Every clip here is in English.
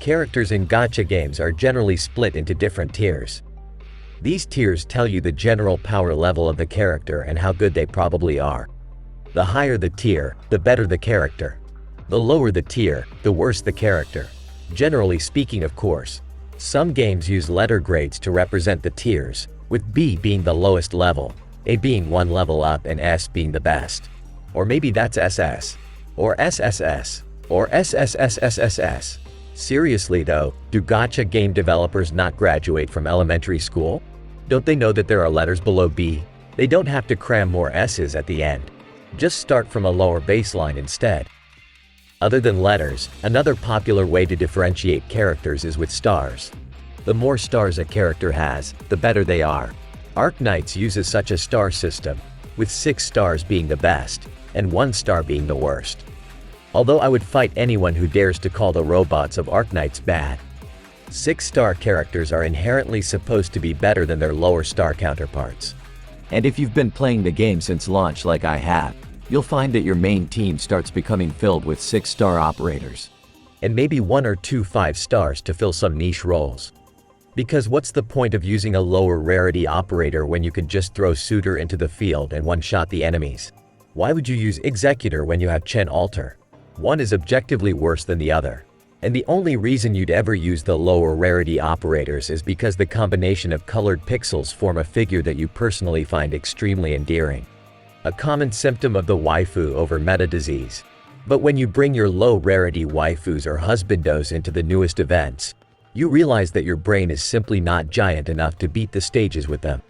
Characters in gacha games are generally split into different tiers. These tiers tell you the general power level of the character and how good they probably are. The higher the tier, the better the character. The lower the tier, the worse the character. Generally speaking, of course. Some games use letter grades to represent the tiers, with B being the lowest level, A being one level up and S being the best. Or maybe that's SS. Or SSS. Or SSSSSS. Seriously though, do gacha game developers not graduate from elementary school? Don't they know that there are letters below B? They don't have to cram more S's at the end. Just start from a lower baseline instead. Other than letters, another popular way to differentiate characters is with stars. The more stars a character has, the better they are. Arknights uses such a star system, with 6 stars being the best, and 1 star being the worst. Although I would fight anyone who dares to call the robots of Arknights bad. 6-star characters are inherently supposed to be better than their lower star counterparts. And if you've been playing the game since launch like I have, you'll find that your main team starts becoming filled with 6-star operators. And maybe 1 or 2 5-stars to fill some niche roles. Because what's the point of using a lower rarity operator when you could just throw Suitor into the field and one-shot the enemies? Why would you use Executor when you have Chen Alter? One is objectively worse than the other. And the only reason you'd ever use the lower rarity operators is because the combination of colored pixels form a figure that you personally find extremely endearing. A common symptom of the waifu over meta disease. But when you bring your low rarity waifus or husbandos into the newest events, you realize that your brain is simply not giant enough to beat the stages with them.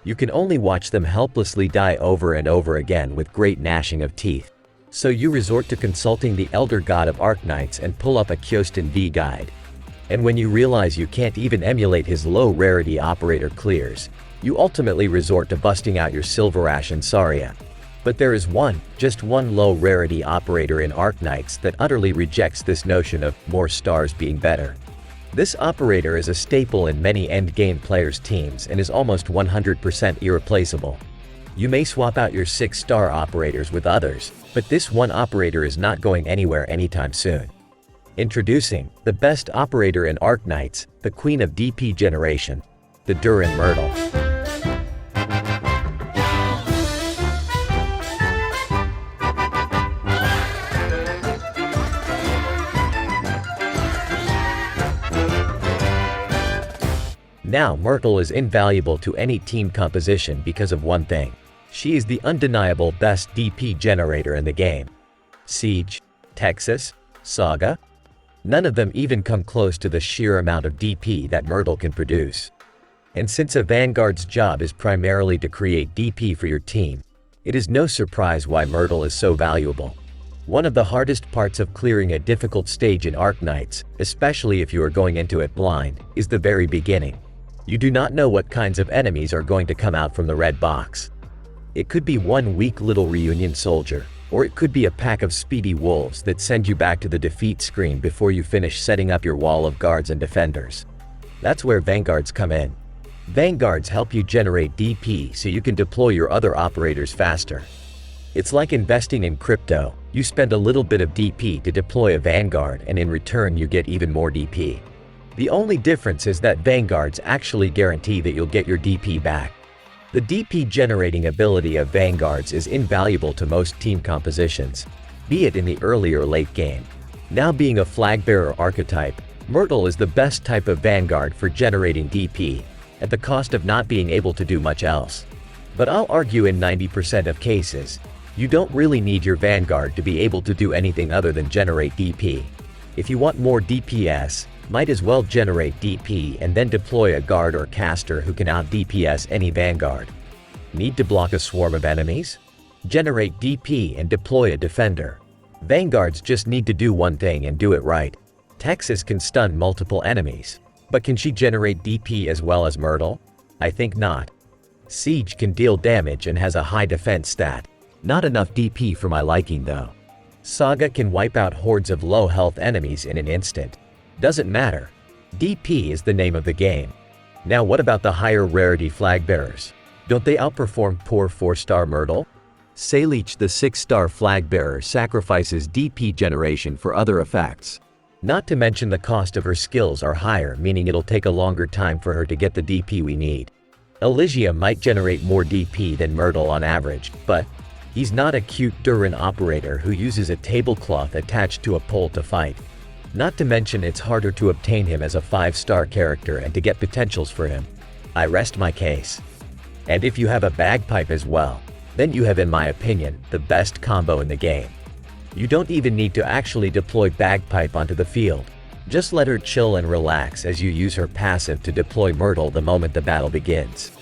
You can only watch them helplessly die over and over again with great gnashing of teeth. So you resort to consulting the elder god of Arknights and pull up a Kyostin V guide. And when you realize you can't even emulate his low rarity operator clears, you ultimately resort to busting out your Silverash and Saria. But there is just one low rarity operator in Arknights that utterly rejects this notion of more stars being better. This operator is a staple in many endgame players' teams and is almost 100% irreplaceable. You may swap out your 6-star operators with others, but this one operator is not going anywhere anytime soon. Introducing the best operator in Arknights, the queen of DP generation, the Duran Myrtle. Now Myrtle is invaluable to any team composition because of one thing. She is the undeniable best DP generator in the game. Siege, Texas, Saga? None of them even come close to the sheer amount of DP that Myrtle can produce. And since a Vanguard's job is primarily to create DP for your team, it is no surprise why Myrtle is so valuable. One of the hardest parts of clearing a difficult stage in Arknights, especially if you are going into it blind, is the very beginning. You do not know what kinds of enemies are going to come out from the red box. It could be one weak little reunion soldier, or it could be a pack of speedy wolves that send you back to the defeat screen before you finish setting up your wall of guards and defenders. That's where Vanguards come in. Vanguards help you generate DP so you can deploy your other operators faster. It's like investing in crypto. You spend a little bit of DP to deploy a Vanguard and in return you get even more DP. The only difference is that Vanguards actually guarantee that you'll get your DP back. The DP generating ability of Vanguards is invaluable to most team compositions, be it in the early or late game. Now being a flag bearer archetype, Myrtle is the best type of Vanguard for generating DP, at the cost of not being able to do much else. But I'll argue in 90% of cases, you don't really need your Vanguard to be able to do anything other than generate DP. If you want more DPS, might as well generate DP and then deploy a guard or caster who can out-DPS any Vanguard. Need to block a swarm of enemies? Generate DP and deploy a defender. Vanguards just need to do one thing and do it right. Texas can stun multiple enemies. But can she generate DP as well as Myrtle? I think not. Siege can deal damage and has a high defense stat. Not enough DP for my liking though. Saga can wipe out hordes of low health enemies in an instant. Doesn't matter. DP is the name of the game. Now what about the higher rarity flag bearers? Don't they outperform poor 4-star Myrtle? Salich the 6-star flag bearer sacrifices DP generation for other effects. Not to mention the cost of her skills are higher, meaning it'll take a longer time for her to get the DP we need. Elysia might generate more DP than Myrtle on average, but he's not a cute Durin operator who uses a tablecloth attached to a pole to fight. Not to mention it's harder to obtain him as a 5-star character and to get potentials for him. I rest my case. And if you have a bagpipe as well, then you have, in my opinion, the best combo in the game. You don't even need to actually deploy bagpipe onto the field. Just let her chill and relax as you use her passive to deploy Myrtle the moment the battle begins.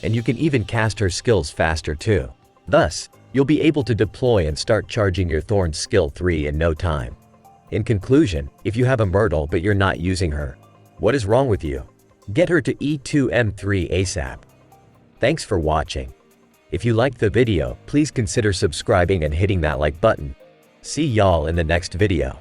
And you can even cast her skills faster too. Thus, you'll be able to deploy and start charging your Thorn skill 3 in no time. In conclusion, if you have a Myrtle but you're not using her, what is wrong with you? Get her to E2M3 ASAP. Thanks for watching. If you liked the video, please consider subscribing and hitting that like button. See y'all in the next video.